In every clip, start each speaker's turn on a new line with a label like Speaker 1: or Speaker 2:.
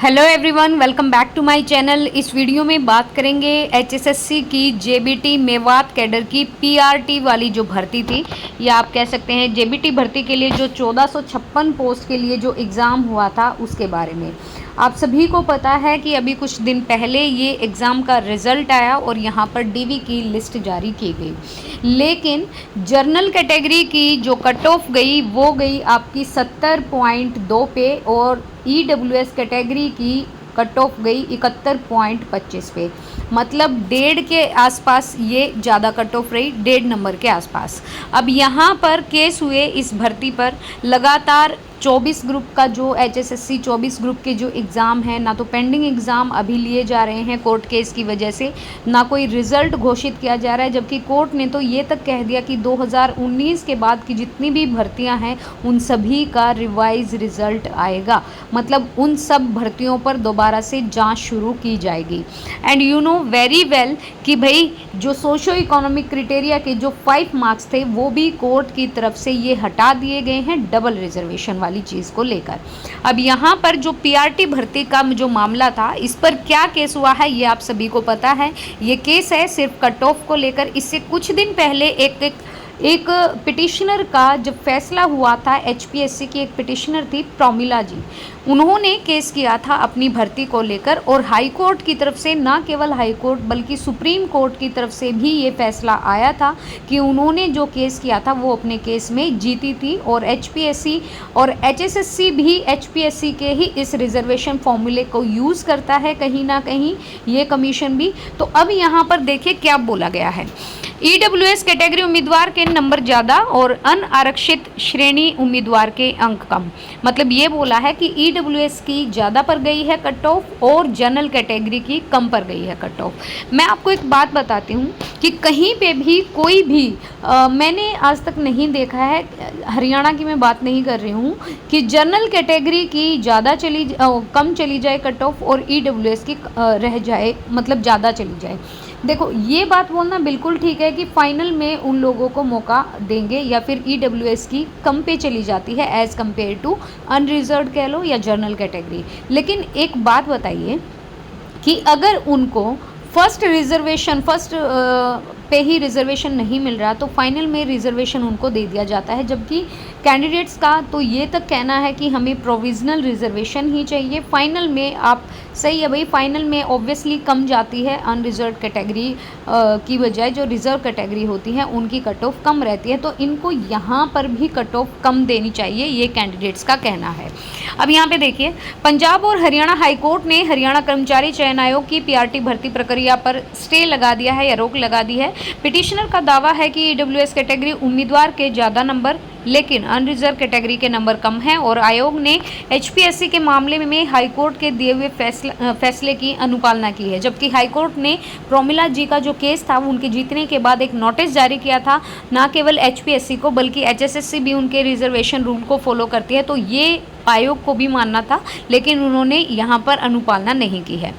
Speaker 1: Hello everyone, welcome back to my channel. इस video में बात करेंगे एचएसएससी की जेबीटी मेवात कैडर की पीआरटी वाली जो भर्ती थी, या आप कह सकते हैं जेबीटी भर्ती के लिए जो 1456 पोस्ट के लिए जो एग्ज़ाम हुआ था उसके बारे में। आप सभी को पता है कि अभी कुछ दिन पहले ये एग्ज़ाम का रिज़ल्ट आया और यहाँ पर डीवी की लिस्ट जारी की गई, लेकिन जर्नल कैटेगरी की जो कट ऑफ गई वो गई आपकी 70.2 पे, और ईडब्ल्यूएस कैटेगरी की कट ऑफ गई 71.25 पे। मतलब 1.5 के आसपास ये ज़्यादा कट ऑफ रही, 1.5 नंबर के आसपास। अब यहाँ पर केस हुए इस भर्ती पर लगातार 24 ग्रुप का जो एचएसएससी 24 ग्रुप के जो एग्ज़ाम हैं, ना तो पेंडिंग एग्ज़ाम अभी लिए जा रहे हैं कोर्ट केस की वजह से, ना कोई रिज़ल्ट घोषित किया जा रहा है। जबकि कोर्ट ने तो ये तक कह दिया कि 2019 के बाद की जितनी भी भर्तियां हैं उन सभी का रिवाइज रिज़ल्ट आएगा। मतलब उन सब भर्तियों पर दोबारा से जांच शुरू की जाएगी। And you know very well कि भाई जो सोशो इकोनॉमिक क्राइटेरिया के जो 5 मार्क्स थे वो भी कोर्ट की तरफ से ये हटा दिए गए हैं डबल रिजर्वेशन वाली चीज़ को लेकर। अब यहाँ पर जो पीआरटी भर्ती का जो मामला था, इस पर क्या केस हुआ है ये आप सभी को पता है। ये केस है सिर्फ कट ऑफ को लेकर। इससे कुछ दिन पहले एक पिटिशनर का जब फैसला हुआ था, एचपीएससी की एक पिटिशनर थी प्रोमिला जी, उन्होंने केस किया था अपनी भर्ती को लेकर, और हाई कोर्ट की तरफ से, ना केवल हाई कोर्ट बल्कि सुप्रीम कोर्ट की तरफ से भी ये फैसला आया था कि उन्होंने जो केस किया था वो अपने केस में जीती थी। और एचपीएससी और एचएसएससी भी एचपीएससी के ही इस रिजर्वेशन फॉर्मूले को यूज़ करता है कहीं ना कहीं, ये कमीशन भी। तो अब यहाँ पर देखिए क्या बोला गया है। ईडब्ल्यूएस कैटेगरी उम्मीदवार के नंबर ज़्यादा और अनारक्षित श्रेणी उम्मीदवार के अंक कम। मतलब ये बोला है कि ईडब्ल्यूएस की ज़्यादा पर गई है कट ऑफ और जनरल कैटेगरी की कम पर गई है कट ऑफ। मैं आपको एक बात बताती हूँ कि कहीं पे भी कोई भी मैंने आज तक नहीं देखा है, हरियाणा की मैं बात नहीं कर रही हूँ, कि जनरल कैटेगरी की ज़्यादा कम चली जाए कट ऑफ और ईडब्ल्यूएस की रह जाए, मतलब ज़्यादा चली जाए। देखो ये बात बोलना बिल्कुल ठीक है कि फाइनल में उन लोगों को मौका देंगे, या फिर ईडब्ल्यूएस की कम पे चली जाती है एज़ कम्पेयर टू अनरिजर्व्ड कह लो या जनरल कैटेगरी। लेकिन एक बात बताइए कि अगर उनको फर्स्ट पे ही रिजर्वेशन नहीं मिल रहा तो फाइनल में रिजर्वेशन उनको दे दिया जाता है। जबकि कैंडिडेट्स का तो ये तक कहना है कि हमें प्रोविज़नल रिजर्वेशन ही चाहिए। फाइनल में आप सही है भाई, फाइनल में ऑब्वियसली कम जाती है अनरिजर्व कैटेगरी की बजाय, जो रिज़र्व कैटेगरी होती है उनकी कट ऑफ कम रहती है। तो इनको यहाँ पर भी कट ऑफ कम देनी चाहिए, ये कैंडिडेट्स का कहना है। अब यहाँ पे देखिए, पंजाब और हरियाणा हाई कोर्ट ने हरियाणा कर्मचारी चयन आयोग की पीआरटी भर्ती प्रक्रिया पर स्टे लगा दिया है या रोक लगा दी है। पिटिशनर का दावा है कि ईडब्ल्यूएस कैटेगरी उम्मीदवार के ज़्यादा नंबर लेकिन अनरिजर्व कैटेगरी के नंबर कम हैं, और आयोग ने एचपीएससी के मामले में हाईकोर्ट के दिए हुए फैसले की अनुपालना की है। जबकि हाईकोर्ट ने प्रोमिला जी का जो केस था उनके जीतने के बाद एक नोटिस जारी किया था, ना केवल एचपीएससी को बल्कि एचएसएससी भी उनके रिजर्वेशन रूल को फॉलो करती है, तो ये आयोग को भी मानना था, लेकिन उन्होंने यहाँ पर अनुपालना नहीं की है।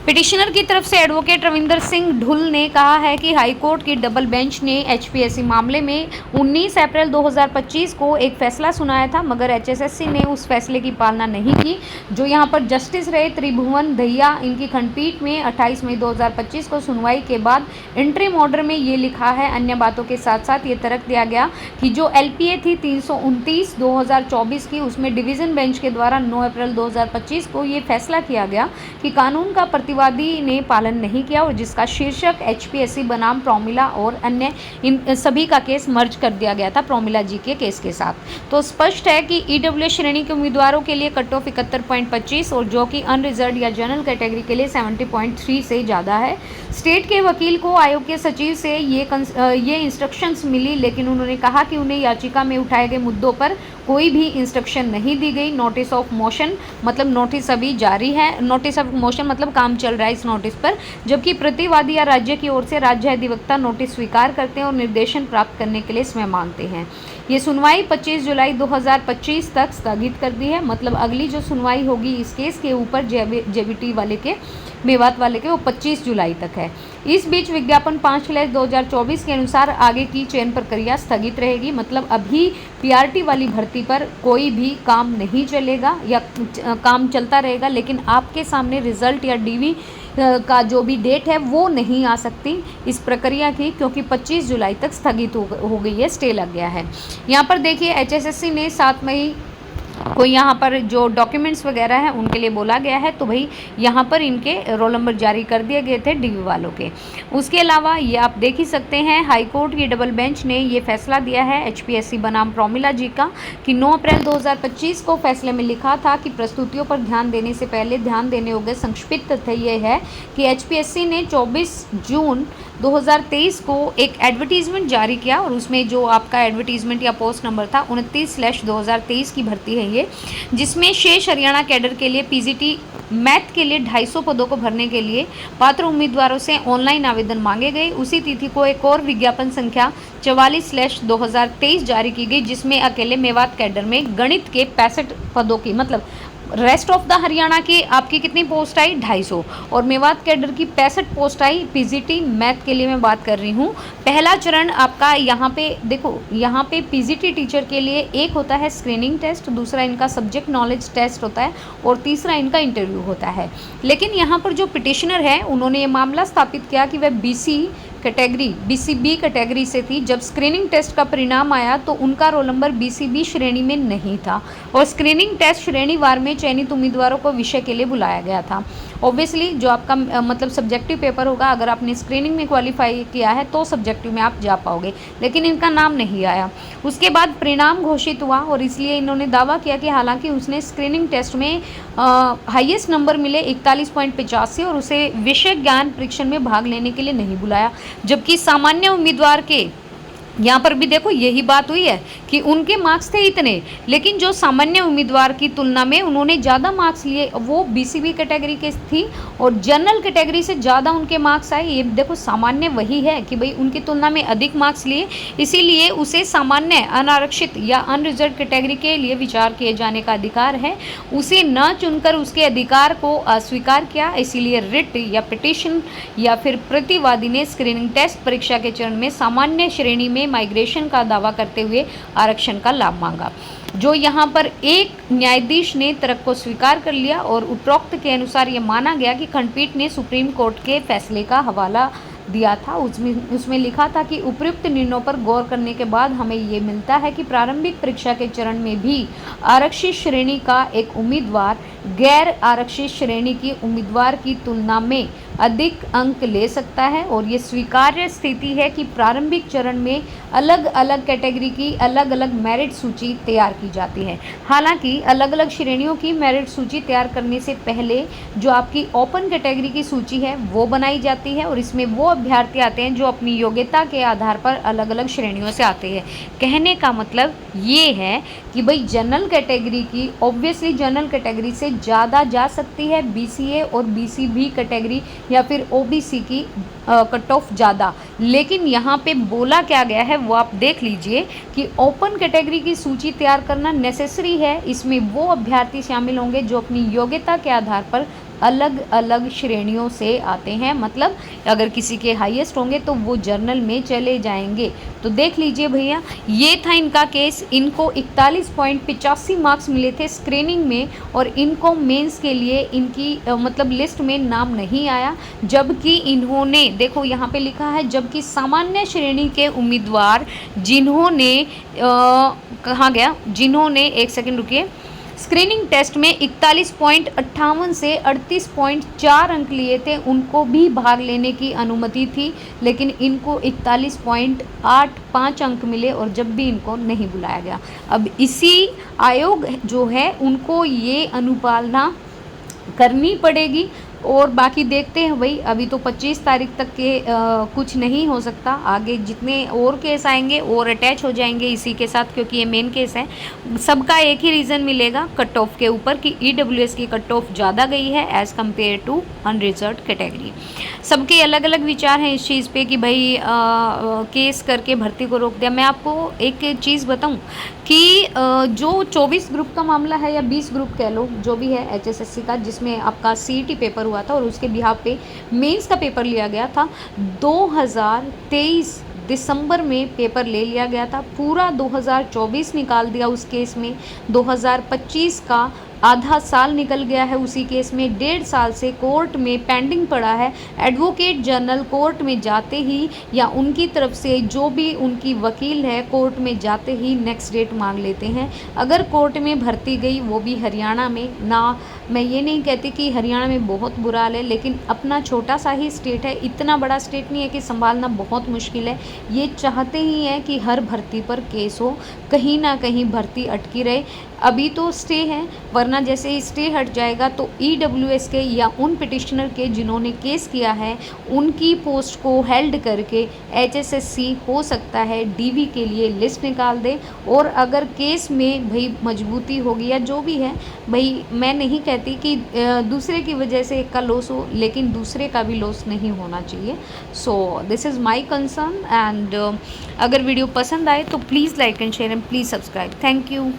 Speaker 1: पिटिशनर की तरफ से एडवोकेट रविंदर सिंह ढुल ने कहा है कि हाईकोर्ट की डबल बेंच ने एचपीएससी मामले में 19 अप्रैल 2025 को एक फैसला सुनाया था, मगर एचएसएससी ने उस फैसले की पालना नहीं की। जो यहाँ पर जस्टिस रहे त्रिभुवन दहिया, इनकी खंडपीठ में 28 मई 2025 को सुनवाई के बाद इंटरिम ऑर्डर में ये लिखा है, अन्य बातों के साथ साथ ये तर्क दिया गया कि जो एलपीए थी 329 2024 की, उसमें डिवीज़न बेंच के द्वारा 9 अप्रैल 2025 को ये फैसला किया गया कि कानून का प्रतिवादी ने पालन नहीं किया, और जिसका शीर्षक एचपीएससी बनाम प्रोमिला और अन्य इन सभी का केस मर्ज कर दिया गया था प्रोमिला जी के केस के साथ। तो स्पष्ट है कि ईडब्ल्यू श्रेणी के उम्मीदवारों के लिए कट ऑफ 71.25 और जो कि अनरिजर्व या जनरल कैटेगरी के लिए 70.3 से ज़्यादा है। स्टेट के वकील को आयोग के सचिव से ये इंस्ट्रक्शंस मिली, लेकिन उन्होंने कहा कि उन्हें याचिका में उठाए गए मुद्दों पर कोई भी इंस्ट्रक्शन नहीं दी गई। नोटिस ऑफ मोशन मतलब नोटिस अभी जारी है, नोटिस ऑफ मोशन मतलब काम चल रहा है इस नोटिस पर, जबकि प्रतिवादी या राज्य की ओर से राज्य अधिवक्ता नोटिस स्वीकार करते हैं और निर्देशन प्राप्त करने के लिए समय मांगते हैं। ये सुनवाई 25 जुलाई 2025 तक स्थगित कर दी है। मतलब अगली जो सुनवाई होगी इस केस के ऊपर जेबीटी वाले के, मेवात वाले के, वो 25 जुलाई तक है। इस बीच विज्ञापन 5/2024 के अनुसार आगे की चयन प्रक्रिया स्थगित रहेगी। मतलब अभी पीआरटी वाली भर्ती पर कोई भी काम नहीं नहीं चलेगा या काम चलता रहेगा, लेकिन आपके सामने रिज़ल्ट या डीवी का जो भी डेट है वो नहीं आ सकती इस प्रक्रिया की, क्योंकि 25 जुलाई तक स्थगित हो गई है, स्टे लग गया है। यहाँ पर देखिए HSSC ने 7 मई को यहाँ पर जो डॉक्यूमेंट्स वगैरह हैं उनके लिए बोला गया है, तो भाई यहाँ पर इनके रोल नंबर जारी कर दिए गए थे डीवी वालों के। उसके अलावा ये आप देख ही सकते हैं, हाई कोर्ट की डबल बेंच ने ये फैसला दिया है HPSC बनाम प्रोमिला जी का कि 9 अप्रैल 2025 को फैसले में लिखा था कि प्रस्तुतियों पर ध्यान देने से पहले ध्यान देने योग्य संक्षिप्त तथ्य ये है कि HPSC ने 24 जून 2023 को एक एडवर्टीज़मेंट जारी किया, और उसमें जो आपका एडवर्टीज़मेंट या पोस्ट नंबर था 29/2023 की भर्ती है ये, जिसमें शेष हरियाणा कैडर के लिए PGT मैथ के लिए 250 पदों को भरने के लिए पात्र उम्मीदवारों से ऑनलाइन आवेदन मांगे गए। उसी तिथि को एक और विज्ञापन संख्या 44/2023 जारी की गई, जिसमें अकेले मेवात कैडर में गणित के 65 पदों की, मतलब रेस्ट ऑफ द हरियाणा की आपकी कितनी पोस्ट आई 250, और मेवात कैडर की 65 पोस्ट आई PGT मैथ के लिए मैं बात कर रही हूँ। पहला चरण आपका यहाँ पे देखो, यहाँ पे PGT टीचर के लिए एक होता है स्क्रीनिंग टेस्ट, दूसरा इनका सब्जेक्ट नॉलेज टेस्ट होता है, और तीसरा इनका इंटरव्यू होता है। लेकिन यहाँ पर जो पिटिशनर है उन्होंने ये मामला स्थापित किया कि वह BCB कैटेगरी से थी। जब स्क्रीनिंग टेस्ट का परिणाम आया तो उनका रोल नंबर BCB श्रेणी में नहीं था, और स्क्रीनिंग टेस्ट श्रेणीवार में चयनित उम्मीदवारों को विषय के लिए बुलाया गया था। ऑब्वियसली जो आपका मतलब सब्जेक्टिव पेपर होगा, अगर आपने स्क्रीनिंग में क्वालिफाई किया है तो सब्जेक्टिव में आप जा पाओगे, लेकिन इनका नाम नहीं आया। उसके बाद परिणाम घोषित हुआ, और इसलिए इन्होंने दावा किया कि हालांकि उसने स्क्रीनिंग टेस्ट में हाईएस्ट नंबर मिले 41.85, और उसे विषय ज्ञान परीक्षण में भाग लेने के लिए नहीं बुलाया, जबकि सामान्य उम्मीदवार के यहाँ पर भी देखो यही बात हुई है कि उनके मार्क्स थे इतने, लेकिन जो सामान्य उम्मीदवार की तुलना में उन्होंने ज़्यादा मार्क्स लिए, वो BCB कैटेगरी के थी, और जनरल कैटेगरी से ज़्यादा उनके मार्क्स आए। ये देखो सामान्य वही है कि भाई उनकी तुलना में अधिक मार्क्स लिए, इसीलिए उसे सामान्य अनारक्षित या अनरिजर्व कैटेगरी के लिए विचार किए जाने का अधिकार है। उसे न चुनकर उसके अधिकार को अस्वीकार किया, इसीलिए रिट या पिटिशन या फिर प्रतिवादी ने स्क्रीनिंग टेस्ट परीक्षा के चरण में सामान्य श्रेणी में माइग्रेशन का दावा करते हुए आरक्षण का लाभ मांगा, जो यहाँ पर एक न्यायाधीश ने तर्क को स्वीकार कर लिया, और उपरोक्त के अनुसार ये माना गया कि खंडपीठ ने सुप्रीम कोर्ट के फैसले का हवाला दिया था। उसमें लिखा था कि उपयुक्त निर्णयों पर गौर करने के बाद हमें ये मिलता है कि प्रारंभिक परीक्षा के चरण में भी आरक्षित श्रेणी का एक उम्मीदवार गैर आरक्षित श्रेणी की उम्मीदवार की तुलना में अधिक अंक ले सकता है, और ये स्वीकार्य स्थिति है कि प्रारंभिक चरण में अलग अलग कैटेगरी की अलग अलग मेरिट सूची तैयार की जाती है। हालांकि अलग अलग श्रेणियों की मेरिट सूची तैयार करने से पहले जो आपकी ओपन कैटेगरी की सूची है वो बनाई जाती है, और इसमें वो अभ्यर्थी आते हैं जो अपनी योग्यता के आधार पर अलग अलग श्रेणियों से आते हैं। कहने का मतलब ये है कि भाई जनरल कैटेगरी की ऑब्वियसली जनरल कैटेगरी से ज़्यादा जा सकती है BCA और BCB कैटेगरी या फिर OBC की कट ऑफ ज़्यादा, लेकिन यहाँ पे बोला क्या गया है वो आप देख लीजिए कि ओपन कैटेगरी की सूची तैयार करना नेसेसरी है। इसमें वो अभ्यर्थी शामिल होंगे जो अपनी योग्यता के आधार पर अलग अलग श्रेणियों से आते हैं, मतलब अगर किसी के हाईएस्ट होंगे तो वो जर्नल में चले जाएंगे। तो देख लीजिए भैया, ये था इनका केस। इनको 41.85 मार्क्स मिले थे स्क्रीनिंग में, और इनको मेंस के लिए इनकी मतलब लिस्ट में नाम नहीं आया, जबकि इन्होंने देखो यहाँ पे लिखा है जबकि सामान्य श्रेणी के उम्मीदवार जिन्होंने कहाँ गया, जिन्होंने एक सेकंड रुकिए, स्क्रीनिंग टेस्ट में 41.58 से 38.4 अंक लिए थे, उनको भी भाग लेने की अनुमति थी, लेकिन इनको 41.85 अंक मिले, और जब भी इनको नहीं बुलाया गया। अब इसी आयोग जो है उनको ये अनुपालना करनी पड़ेगी, और बाकी देखते हैं भाई, अभी तो 25 तारीख तक के कुछ नहीं हो सकता, आगे जितने और केस आएंगे और अटैच हो जाएंगे इसी के साथ, क्योंकि ये मेन केस है। सबका एक ही रीज़न मिलेगा कट ऑफ के ऊपर कि EWS की कट ऑफ ज़्यादा गई है as compared to unreserved category. सबके अलग अलग विचार हैं इस चीज़ पे कि भाई केस करके भर्ती को रोक दिया। मैं आपको एक चीज़ बताऊं कि जो 24 ग्रुप का मामला है या 20 ग्रुप कह लो, जो भी है HSSC का, जिसमें आपका CET पेपर हुआ था और उसके बिहाफ पे मेंस का पेपर लिया गया था, 2023 दिसंबर में पेपर ले लिया गया था, पूरा 2024 निकाल दिया उस केस में, 2025 का आधा साल निकल गया है उसी केस में, 1.5 साल से कोर्ट में पेंडिंग पड़ा है। एडवोकेट जनरल कोर्ट में जाते ही या उनकी तरफ से जो भी उनकी वकील है कोर्ट में जाते ही नेक्स्ट डेट मांग लेते हैं। अगर कोर्ट में भर्ती गई, वो भी हरियाणा में ना, मैं ये नहीं कहती कि हरियाणा में बहुत बुरा हाल है, लेकिन अपना छोटा सा ही स्टेट है, इतना बड़ा स्टेट नहीं है कि संभालना बहुत मुश्किल है। ये चाहते ही हैं कि हर भर्ती पर केस हो, कहीं ना कहीं भर्ती अटकी रहे। अभी तो स्टे है, वरना जैसे ही स्टे हट जाएगा तो ईडब्ल्यूएस के या उन पिटिशनर के जिन्होंने केस किया है उनकी पोस्ट को हेल्ड करके एचएसएससी हो सकता है डीवी के लिए लिस्ट निकाल दे। और अगर केस में भाई मजबूती होगी या जो भी है, भाई मैं नहीं कहती कि दूसरे की वजह से एक का लॉस हो, लेकिन दूसरे का भी लॉस नहीं होना चाहिए। So this is my concern. And अगर वीडियो पसंद आए तो please like and share and please subscribe. Thank you.